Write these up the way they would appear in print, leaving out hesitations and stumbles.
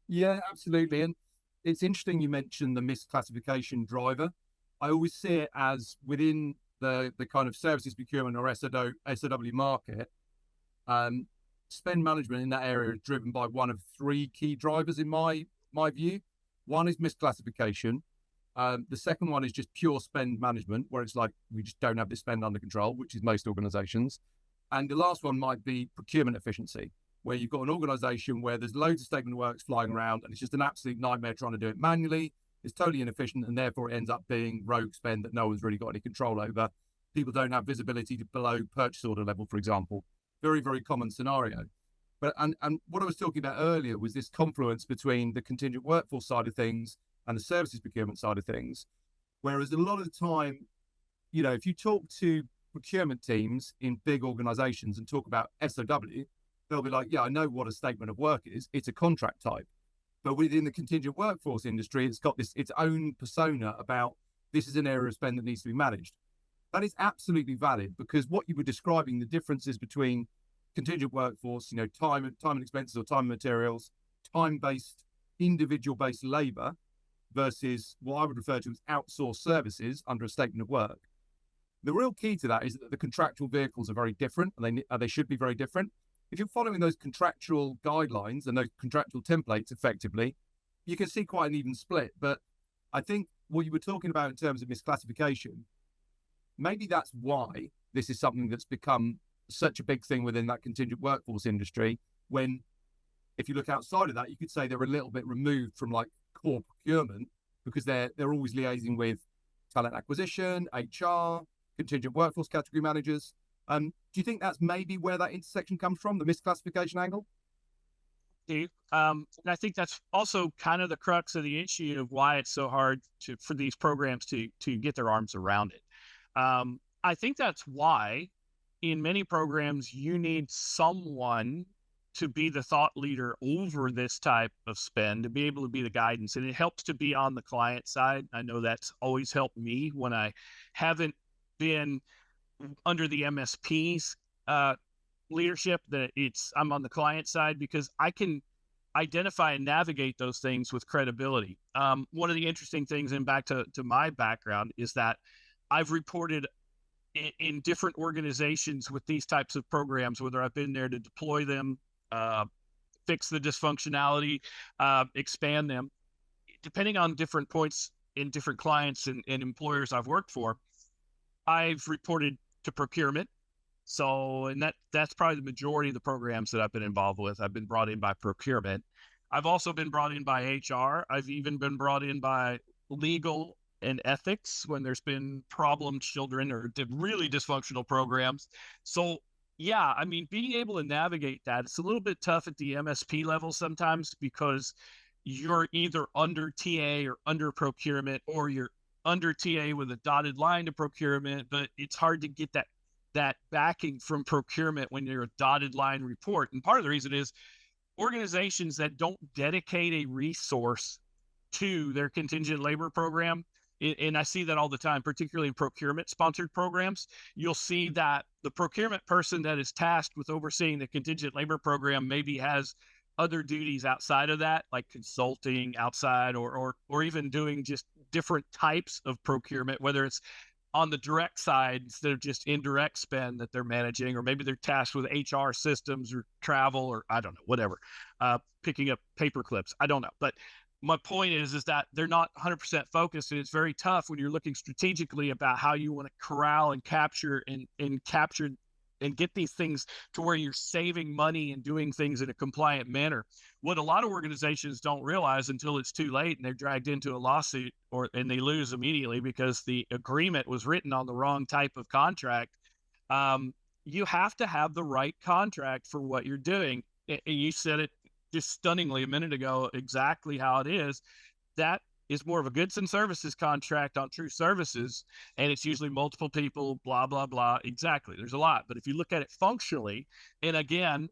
Yeah, absolutely. And it's interesting you mentioned the misclassification driver. I always see it as within the kind of services procurement or SOW market, um, spend management in that area is driven by one of three key drivers in my view. One is misclassification. The second one is just pure spend management, where it's like we just don't have the spend under control, which is most organizations. And the last one might be procurement efficiency, where you've got an organization where there's loads of statement of works flying around and it's just an absolute nightmare trying to do it manually. It's totally inefficient and therefore it ends up being rogue spend that no one's really got any control over. People don't have visibility to below purchase order level, for example. Very, very common scenario. And what I was talking about earlier was this confluence between the contingent workforce side of things and the services procurement side of things. Whereas a lot of the time, if you talk to procurement teams in big organizations and talk about SOW, they'll be like, yeah, I know what a statement of work is. It's a contract type. But within the contingent workforce industry, it's got its own persona about this is an area of spend that needs to be managed. That is absolutely valid because what you were describing, the differences between contingent workforce, time and expenses or time and materials, time-based, individual-based labor versus what I would refer to as outsourced services under a statement of work. The real key to that is that the contractual vehicles are very different, and they should be very different. If you're following those contractual guidelines and those contractual templates effectively, you can see quite an even split. But I think what you were talking about in terms of misclassification, maybe that's why this is something that's become such a big thing within that contingent workforce industry. When, if you look outside of that, you could say they're a little bit removed from like core procurement because they're always liaising with talent acquisition, HR, contingent workforce category managers. Do you think that's maybe where that intersection comes from, the misclassification angle? Steve. And I think that's also kind of the crux of the issue of why it's so hard for these programs to get their arms around it. I think that's why in many programs you need someone to be the thought leader over this type of spend, to be able to be the guidance. And it helps to be on the client side. I know that's always helped me when I haven't been under the MSP's leadership, that I'm on the client side because I can identify and navigate those things with credibility. One of the interesting things, and back to my background, is that I've reported in different organizations with these types of programs, whether I've been there to deploy them, fix the dysfunctionality, expand them, depending on different points in different clients and employers I've worked for. I've reported to procurement. And that's probably the majority of the programs that I've been involved with. I've been brought in by procurement. I've also been brought in by HR. I've even been brought in by legal and ethics when there's been problem children or really dysfunctional programs. So yeah, I mean, being able to navigate that, it's a little bit tough at the MSP level sometimes because you're either under TA or under procurement, or you're under TA with a dotted line to procurement, but it's hard to get that backing from procurement when you're a dotted line report. And part of the reason is organizations that don't dedicate a resource to their contingent labor program, and I see that all the time, particularly in procurement sponsored programs, you'll see that the procurement person that is tasked with overseeing the contingent labor program maybe has other duties outside of that, like consulting outside, or even doing just different types of procurement, whether it's on the direct side instead of just indirect spend that they're managing, or maybe they're tasked with HR systems or travel, or I don't know, whatever, picking up paper clips. I don't know. But my point is that they're not 100% focused, and it's very tough when you're looking strategically about how you want to corral and capture and capture and get these things to where you're saving money and doing things in a compliant manner. What a lot of organizations don't realize until it's too late and they're dragged into a lawsuit, and they lose immediately because the agreement was written on the wrong type of contract. You have to have the right contract for what you're doing. You said it just stunningly a minute ago, exactly how it is. That is more of a goods and services contract on true services, and it's usually multiple people, blah, blah, blah. Exactly. There's a lot. But if you look at it functionally, and again,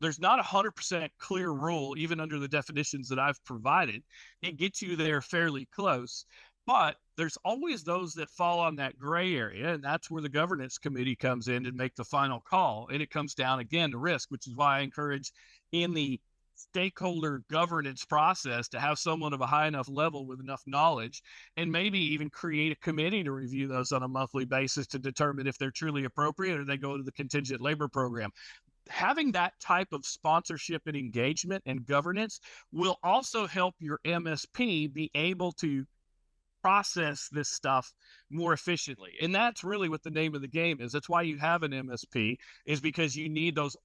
there's not 100% clear rule, even under the definitions that I've provided. It gets you there fairly close. But there's always those that fall on that gray area, and that's where the governance committee comes in and make the final call. And it comes down again to risk, which is why I encourage in the stakeholder governance process to have someone of a high enough level with enough knowledge, and maybe even create a committee to review those on a monthly basis to determine if they're truly appropriate or they go to the contingent labor program. Having that type of sponsorship and engagement and governance will also help your MSP be able to process this stuff more efficiently. And that's really what the name of the game is. That's why you have an MSP, is because you need those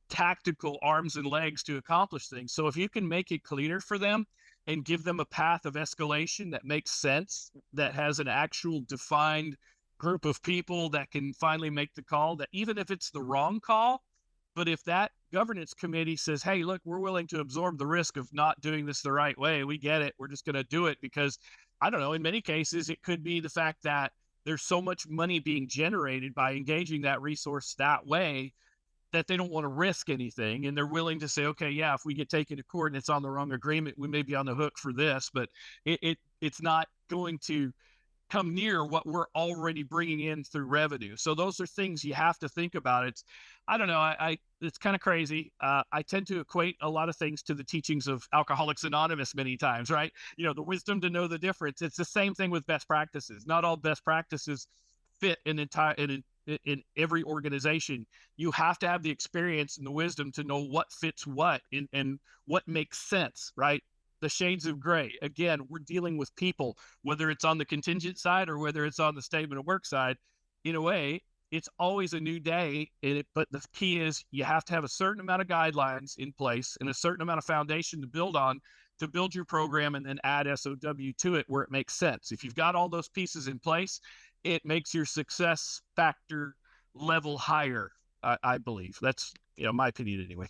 tactical arms and legs to accomplish things. So if you can make it cleaner for them and give them a path of escalation that makes sense, that has an actual defined group of people that can finally make the call, that even if it's the wrong call, but if that governance committee says, hey, look, we're willing to absorb the risk of not doing this the right way, we get it, we're just going to do it because, I don't know, in many cases, it could be the fact that there's so much money being generated by engaging that resource that way that they don't want to risk anything. And they're willing to say, okay, yeah, if we get taken to court and it's on the wrong agreement, we may be on the hook for this, but it's not going to come near what we're already bringing in through revenue. So those are things you have to think about. I don't know, it's kind of crazy. I tend to equate a lot of things to the teachings of Alcoholics Anonymous many times, right? The wisdom to know the difference. It's the same thing with best practices. Not all best practices fit in every organization. You have to have the experience and the wisdom to know what fits what and what makes sense, right? The shades of gray. Again, we're dealing with people, whether it's on the contingent side or whether it's on the statement of work side. In a way, it's always a new day. But the key is you have to have a certain amount of guidelines in place and a certain amount of foundation to build on to build your program, and then add SOW to it where it makes sense. If you've got all those pieces in place, it makes your success factor level higher. I believe that's my opinion anyway.